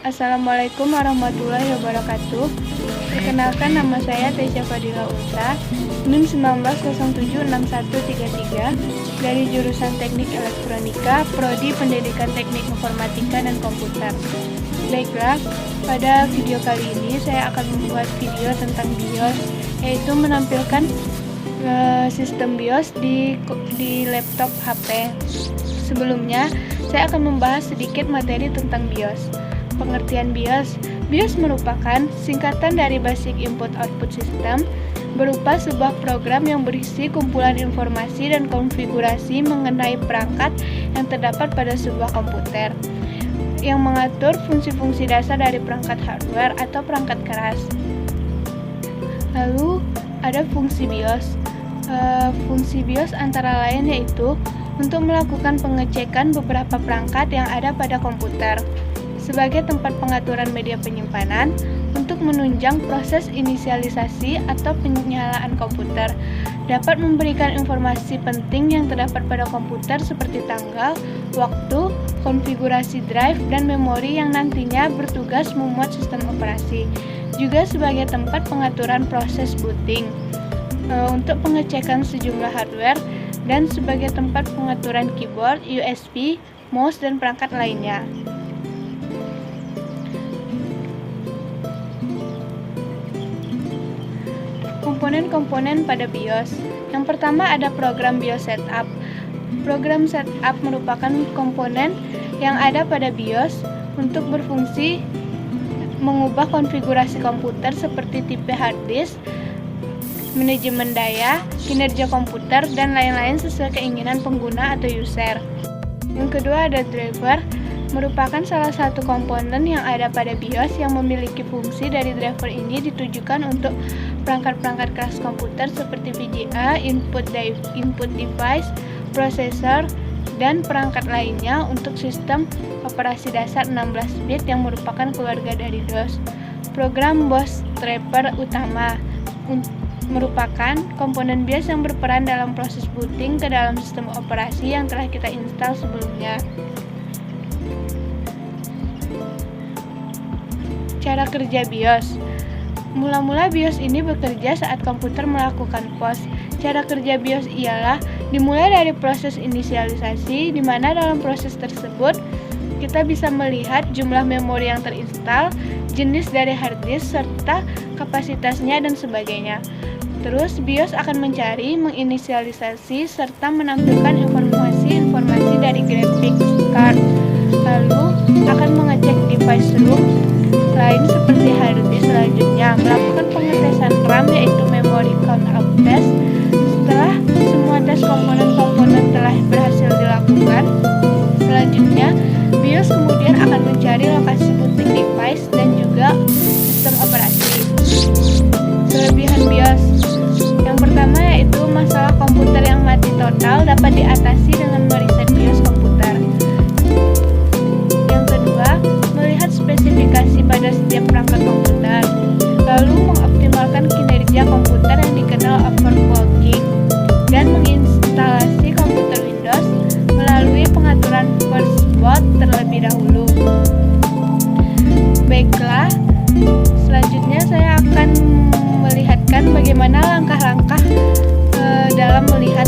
Assalamualaikum warahmatullahi wabarakatuh. Perkenalkan, nama saya Tesya Fadila Ulsa, NIM 19076133 dari jurusan Teknik Elektronika, Prodi Pendidikan Teknik Informatika dan Komputer. Baiklah, pada video kali ini saya akan membuat video tentang BIOS, yaitu menampilkan sistem BIOS di laptop HP. Sebelumnya, saya akan membahas sedikit materi tentang BIOS. Pengertian BIOS. BIOS merupakan singkatan dari Basic Input Output System, berupa sebuah program yang berisi kumpulan informasi dan konfigurasi mengenai perangkat yang terdapat pada sebuah komputer, yang mengatur fungsi-fungsi dasar dari perangkat hardware atau perangkat keras. Lalu ada fungsi BIOS. Fungsi BIOS antara lain yaitu untuk melakukan pengecekan beberapa perangkat yang ada pada komputer, sebagai tempat pengaturan media penyimpanan, untuk menunjang proses inisialisasi atau penyalaan komputer, dapat memberikan informasi penting yang terdapat pada komputer seperti tanggal, waktu, konfigurasi drive, dan memori yang nantinya bertugas memuat sistem operasi, juga sebagai tempat pengaturan proses booting, untuk pengecekan sejumlah hardware, dan sebagai tempat pengaturan keyboard, USB, mouse, dan perangkat lainnya. Komponen-komponen pada BIOS. Yang pertama ada program BIOS Setup. Program Setup merupakan komponen yang ada pada BIOS untuk berfungsi mengubah konfigurasi komputer seperti tipe hard disk, manajemen daya, kinerja komputer, dan lain-lain sesuai keinginan pengguna atau user. Yang kedua ada driver, merupakan salah satu komponen yang ada pada BIOS yang memiliki fungsi. Dari driver ini ditujukan untuk perangkat-perangkat keras komputer seperti VGA, input device, prosesor, dan perangkat lainnya untuk sistem operasi dasar 16 bit yang merupakan keluarga dari DOS. Program bootstrapper utama merupakan komponen BIOS yang berperan dalam proses booting ke dalam sistem operasi yang telah kita install sebelumnya. Cara kerja BIOS. Mula-mula BIOS ini bekerja saat komputer melakukan POS. Cara kerja BIOS ialah dimulai dari proses inisialisasi, di mana dalam proses tersebut kita bisa melihat jumlah memori yang terinstal, jenis dari hard disk, serta kapasitasnya dan sebagainya. Terus BIOS akan mencari, menginisialisasi, serta menampilkan informasi dari graphics card. Lalu akan mengecek device room lain seperti hard disk. Selanjutnya melakukan pengetesan RAM, yaitu memory count up test. Setelah semua tes komponen-komponen telah berhasil dilakukan, selanjutnya BIOS kemudian akan mencari lokasi booting device dan juga sistem operasi. Kelebihan BIOS. Yang pertama yaitu masalah komputer yang mati total dapat diatasi dengan mereset BIOS komputer. Yang kedua, melihat spesifikasi pada setiap perangkat komputer, lalu mengoptimalkan kinerja komputer yang dikenal overclocking, dan menginstalasi komputer Windows melalui pengaturan first boot terlebih dahulu. Baiklah, selanjutnya saya akan melihatkan bagaimana langkah-langkah dalam melihat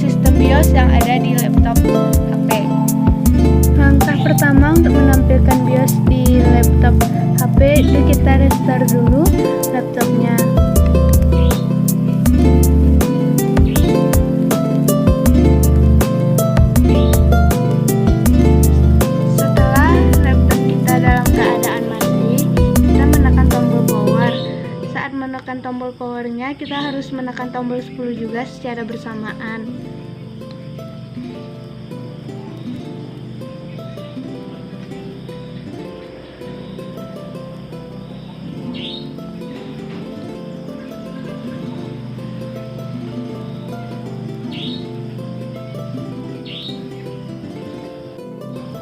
sistem BIOS yang ada di laptop HP. Langkah pertama untuk menampilkan BIOS di laptop HP, kita restart dulu laptopnya. Setelah laptop kita dalam keadaan mati, kita menekan tombol power. Saat menekan tombol powernya, kita harus menekan tombol 10 juga secara bersamaan.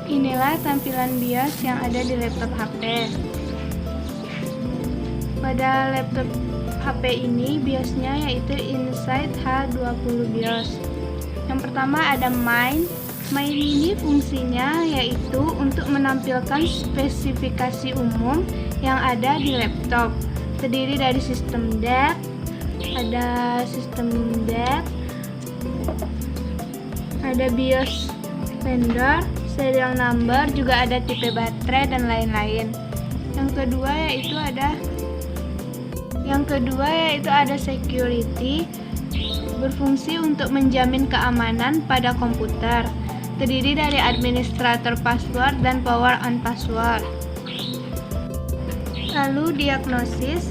Inilah tampilan BIOS yang ada di laptop HP. Pada laptop HP ini BIOS-nya yaitu Insight H20 BIOS. Yang pertama ada Main, Main ini fungsinya yaitu untuk menampilkan spesifikasi umum yang ada di laptop. Terdiri dari sistem DAC, ada BIOS vendor, serial number, juga ada tipe baterai dan lain-lain. Yang kedua yaitu ada security, berfungsi untuk menjamin keamanan pada komputer. Terdiri dari administrator password dan power on password. Lalu diagnosis,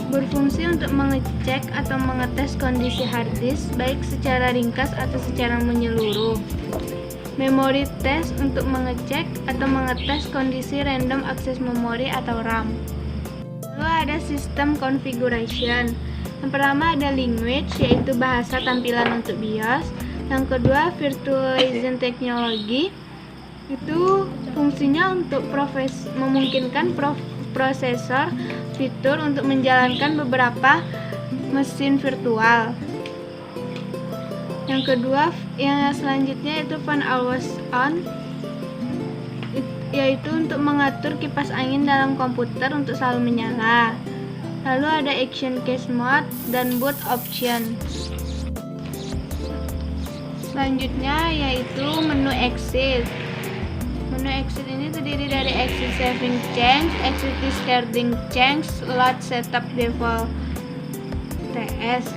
berfungsi untuk mengecek atau mengetes kondisi hard disk baik secara ringkas atau secara menyeluruh. Memory test, untuk mengecek atau mengetes kondisi random access memory atau RAM. Lalu ada sistem configuration. Yang pertama ada language, yaitu bahasa tampilan untuk BIOS. Yang kedua virtualization technology, itu fungsinya untuk memungkinkan prosesor fitur untuk menjalankan beberapa mesin virtual. Yang selanjutnya itu fan always on, yaitu untuk mengatur kipas angin dalam komputer untuk selalu menyala. Lalu ada action cache mode dan boot option. Selanjutnya yaitu menu exit. Menu exit ini terdiri dari exit saving change, exit discarding change, load setup default TS.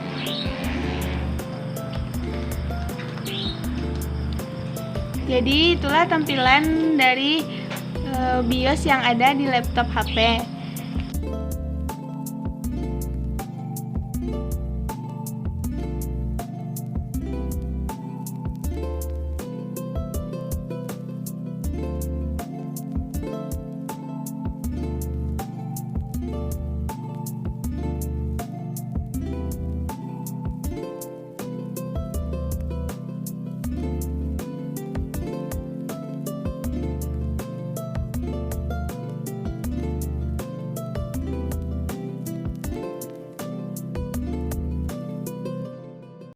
Jadi itulah tampilan dari BIOS yang ada di laptop HP.